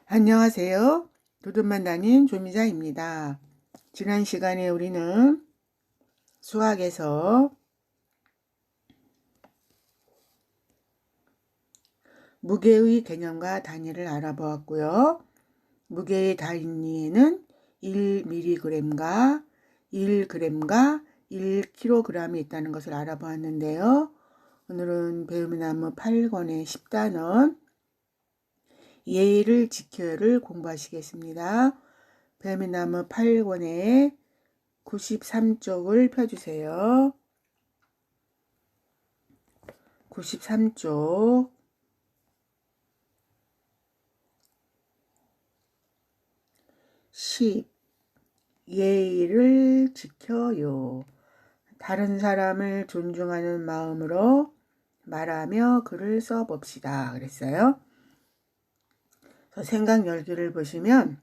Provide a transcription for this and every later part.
안녕하세요. 도둑만 다닌 조미자입니다. 지난 시간에 우리는 수학에서 무게의 개념과 단위를 알아보았고요. 무게의 단위에는 1mg과 1g과 1kg이 있다는 것을 알아보았는데요. 오늘은 배움의 나무 8권의 10단원 예의를 지켜요를 공부하시겠습니다. 배움의 나무 8권의 93쪽을 펴주세요. 93쪽 10. 예의를 지켜요. 다른 사람을 존중하는 마음으로 말하며 글을 써봅시다. 그랬어요. 생각 열기를 보시면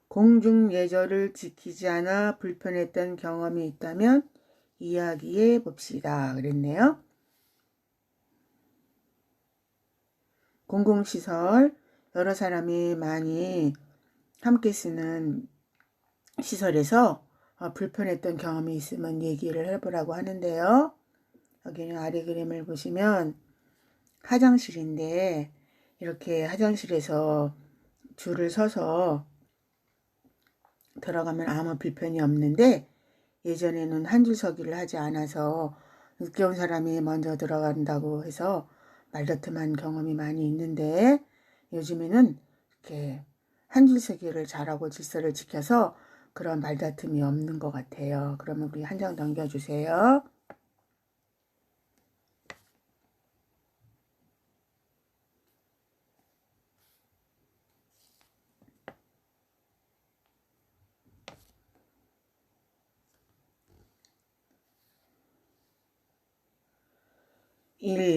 공중예절을 지키지 않아 불편했던 경험이 있다면 이야기해 봅시다. 그랬네요. 공공시설, 여러 사람이 많이 함께 쓰는 시설에서 불편했던 경험이 있으면 얘기를 해보라고 하는데요. 여기는 아래 그림을 보시면 화장실인데 이렇게 화장실에서 줄을 서서 들어가면 아무 불편이 없는데 예전에는 한 줄 서기를 하지 않아서 늦게 온 사람이 먼저 들어간다고 해서 말다툼한 경험이 많이 있는데 요즘에는 이렇게 한 줄 서기를 잘하고 질서를 지켜서 그런 말다툼이 없는 것 같아요. 그러면 우리 한 장 넘겨주세요.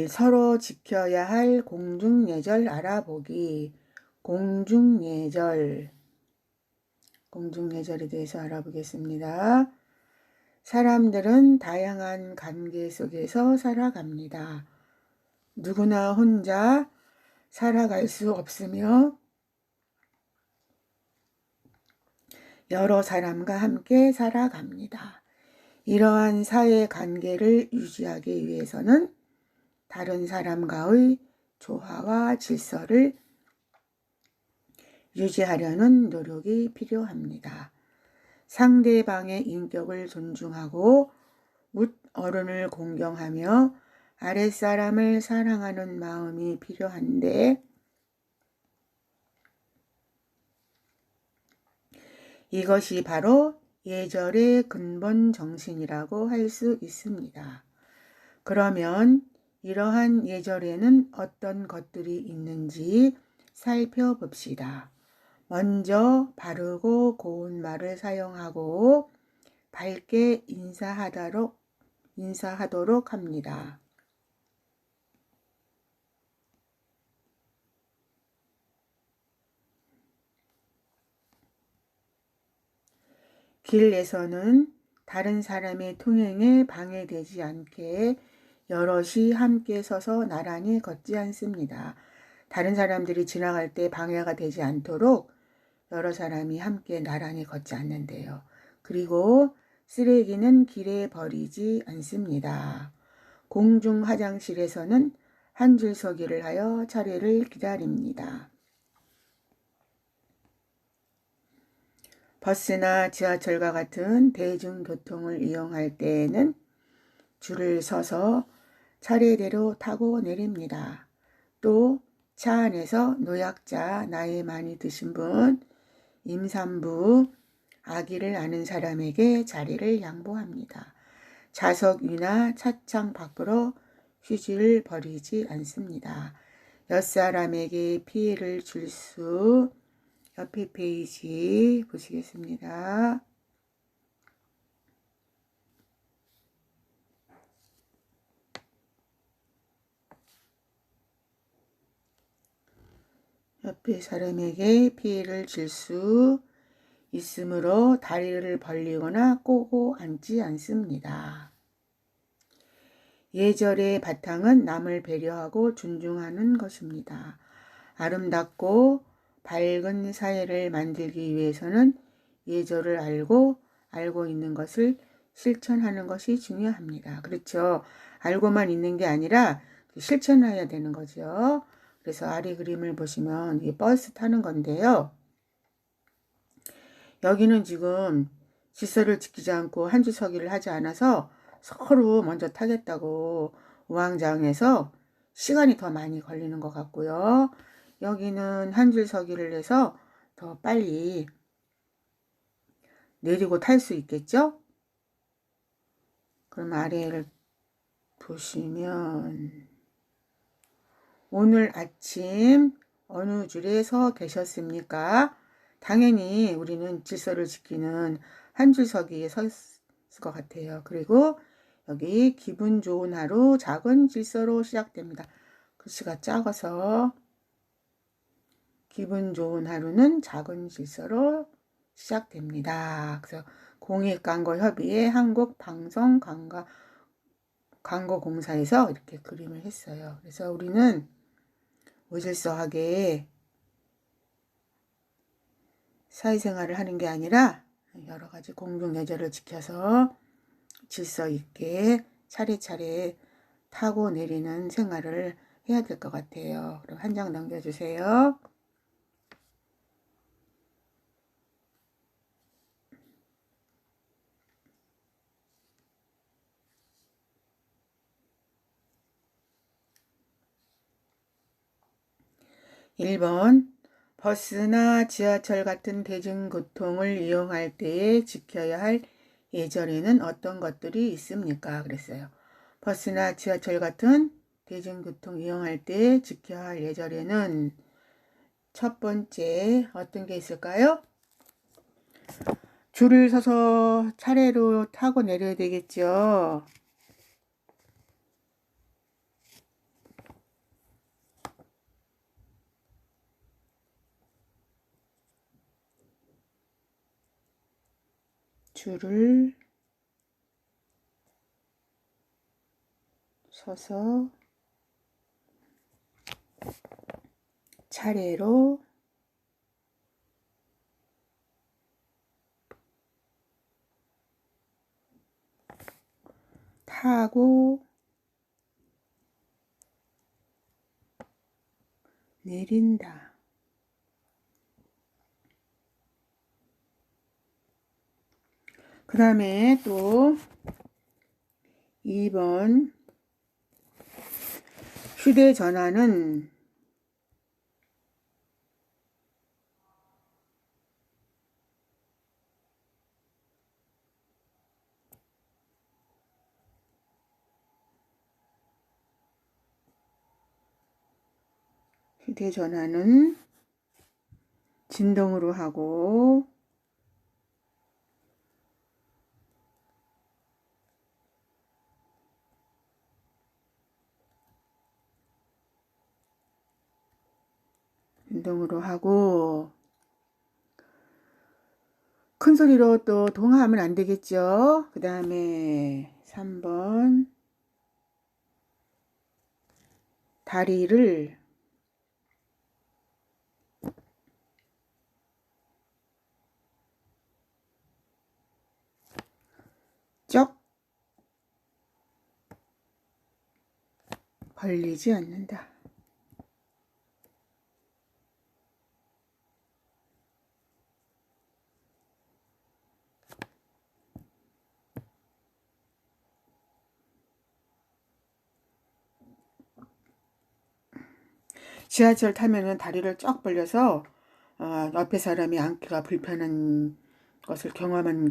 서로 지켜야 할 공중예절 알아보기. 공중예절에 대해서 알아보겠습니다. 사람들은 다양한 관계 속에서 살아갑니다. 누구나 혼자 살아갈 수 없으며 여러 사람과 함께 살아갑니다. 이러한 사회관계를 유지하기 위해서는 다른 사람과의 조화와 질서를 유지하려는 노력이 필요합니다. 상대방의 인격을 존중하고 윗어른을 공경하며 아랫사람을 사랑하는 마음이 필요한데 이것이 바로 예절의 근본 정신이라고 할 수 있습니다. 그러면 이러한 예절에는 어떤 것들이 있는지 살펴봅시다. 먼저 바르고 고운 말을 사용하고 밝게 인사하도록 합니다. 길에서는 다른 사람의 통행에 방해되지 않게 여럿이 함께 서서 나란히 걷지 않습니다. 다른 사람들이 지나갈 때 방해가 되지 않도록 여러 사람이 함께 나란히 걷지 않는데요. 그리고 쓰레기는 길에 버리지 않습니다. 공중 화장실에서는 한 줄 서기를 하여 차례를 기다립니다. 버스나 지하철과 같은 대중교통을 이용할 때에는 줄을 서서 차례대로 타고 내립니다. 또 차 안에서 노약자, 나이 많이 드신 분, 임산부, 아기를 아는 사람에게 자리를 양보합니다. 좌석 위나 차창 밖으로 휴지를 버리지 않습니다. 옆사람에게 피해를 줄 수 옆에 페이지 보시겠습니다. 옆에 사람에게 피해를 줄 수 있으므로 다리를 벌리거나 꼬고 앉지 않습니다. 예절의 바탕은 남을 배려하고 존중하는 것입니다. 아름답고 밝은 사회를 만들기 위해서는 예절을 알고 있는 것을 실천하는 것이 중요합니다. 그렇죠. 알고만 있는 게 아니라 실천해야 되는 거죠. 그래서 아래 그림을 보시면 이게 버스 타는 건데요. 여기는 지금 질서를 지키지 않고 한 줄 서기를 하지 않아서 서로 먼저 타겠다고 우왕좌왕해서 시간이 더 많이 걸리는 것 같고요. 여기는 한 줄 서기를 해서 더 빨리 내리고 탈 수 있겠죠? 그럼 아래를 보시면 오늘 아침 어느 줄에 서 계셨습니까? 당연히 우리는 질서를 지키는 한 줄 서기에 서 있을 것 같아요. 그리고 여기 기분 좋은 하루 작은 질서로 시작됩니다. 글씨가 작아서 기분 좋은 하루는 작은 질서로 시작됩니다. 그래서 공익광고협의회 한국방송광고공사에서 이렇게 그림을 했어요. 그래서 우리는 무질서하게 사회생활을 하는 게 아니라 여러 가지 공중예절을 지켜서 질서 있게 차례차례 타고 내리는 생활을 해야 될 것 같아요. 그럼 한 장 넘겨주세요. (1번) 버스나 지하철 같은 대중교통을 이용할 때에 지켜야 할 예절에는 어떤 것들이 있습니까? 그랬어요. 버스나 지하철 같은 대중교통 이용할 때 지켜야 할 예절에는 첫 번째 어떤 게 있을까요? 줄을 서서 차례로 타고 내려야 되겠죠. 줄을 서서 차례로 타고 내린다. 그 다음에 또 2번 휴대전화는 진동으로 하고 큰 소리로 또 동화하면 안 되겠죠. 그 다음에 3번 다리를 쩍 벌리지 않는다. 지하철 타면은 다리를 쫙 벌려서 옆에 사람이 앉기가 불편한 것을 경험하는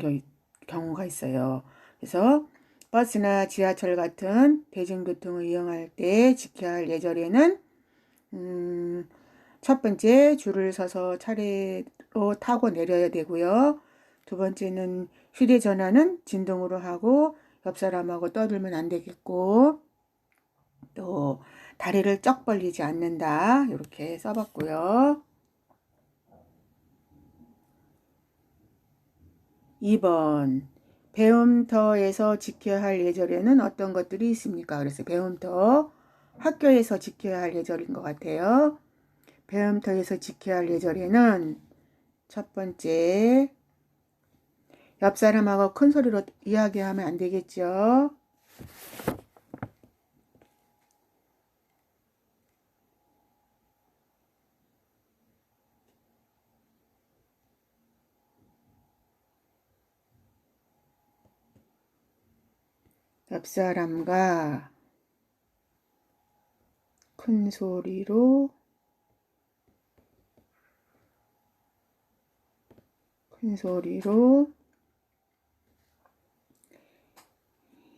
경우가 있어요. 그래서 버스나 지하철 같은 대중교통을 이용할 때 지켜야 할 예절에는 첫 번째 줄을 서서 차례로 타고 내려야 되고요. 두 번째는 휴대전화는 진동으로 하고 옆 사람하고 떠들면 안 되겠고 또 다리를 쩍 벌리지 않는다. 이렇게 써봤고요. 2번 배움터에서 지켜야 할 예절에는 어떤 것들이 있습니까? 그래서 배움터 학교에서 지켜야 할 예절인 것 같아요. 배움터에서 지켜야 할 예절에는 첫 번째, 옆 사람하고 큰 소리로 이야기하면 안 되겠죠. 옆 사람과 큰 소리로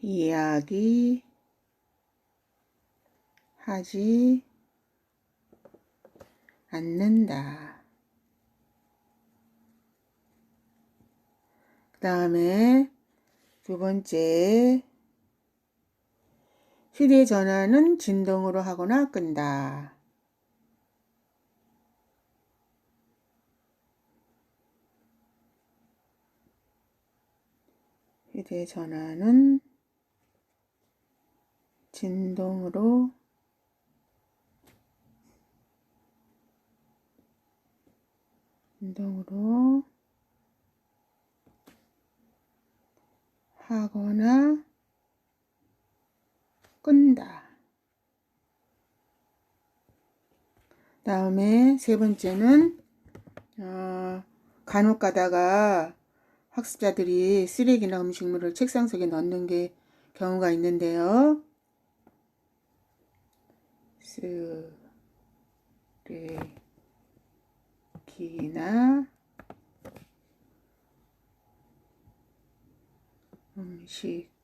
이야기하지 않는다. 그 다음에 두 번째, 휴대전화는 진동으로 하거나 끈다. 휴대전화는 진동으로 하거나 끈다. 다음에 세 번째는 간혹 가다가 학습자들이 쓰레기나 음식물을 책상 속에 넣는 경우가 있는데요. 쓰레기나 음식물을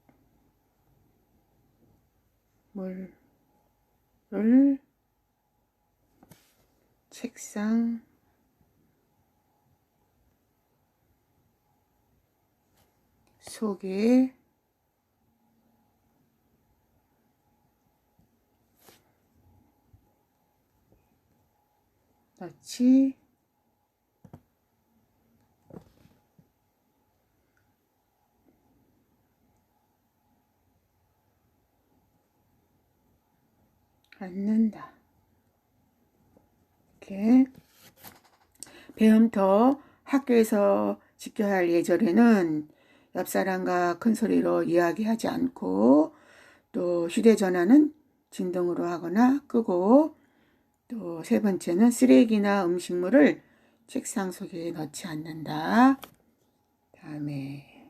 책상 속에 넣지 않는다. 이렇게 배움터 학교에서 지켜야 할 예절에는 옆 사람과 큰 소리로 이야기하지 않고, 또 휴대전화는 진동으로 하거나 끄고, 또 세 번째는 쓰레기나 음식물을 책상 속에 넣지 않는다. 다음에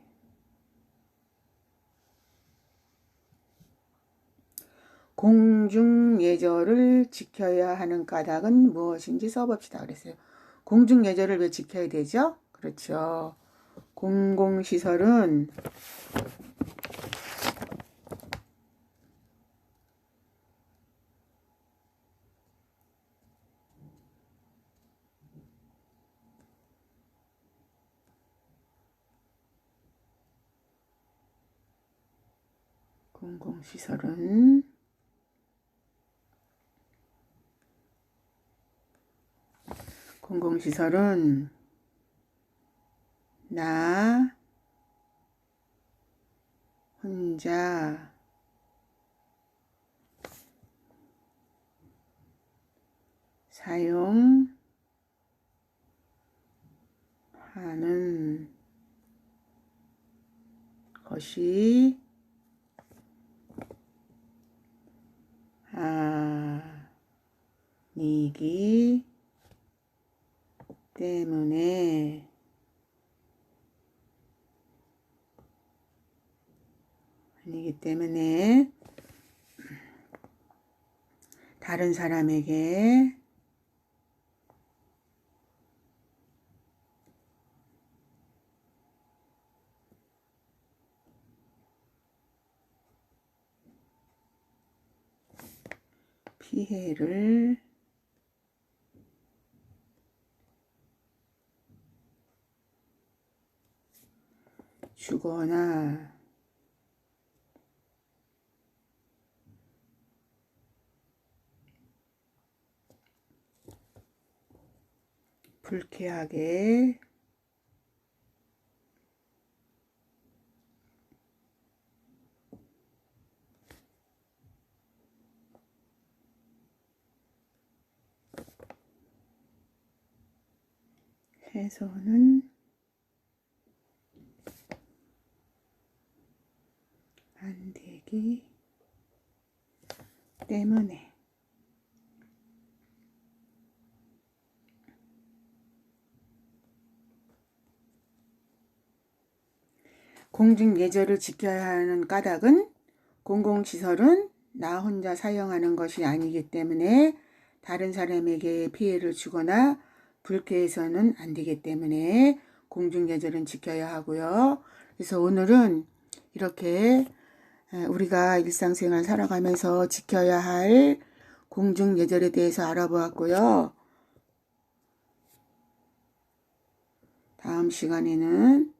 공중예절을 지켜야 하는 까닭은 무엇인지 써봅시다. 그랬어요. 공중예절을 왜 지켜야 되죠? 그렇죠. 공공시설은 공공시설은 나 혼자 사용하는 것이 아니기 때문에 다른 사람에게 피해를 주거나 불쾌하게 해소는 안 되기 때문에 공중예절을 지켜야 하는 까닭은 공공시설은 나 혼자 사용하는 것이 아니기 때문에 다른 사람에게 피해를 주거나 불쾌해서는 안 되기 때문에 공중예절은 지켜야 하고요. 그래서 오늘은 이렇게 우리가 일상생활 살아가면서 지켜야 할 공중예절에 대해서 알아보았고요. 다음 시간에는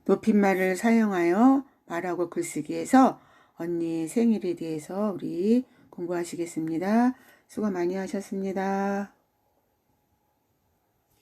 높임말을 사용하여 말하고 글쓰기에서 언니의 생일에 대해서 우리 공부하시겠습니다. 수고 많이 하셨습니다.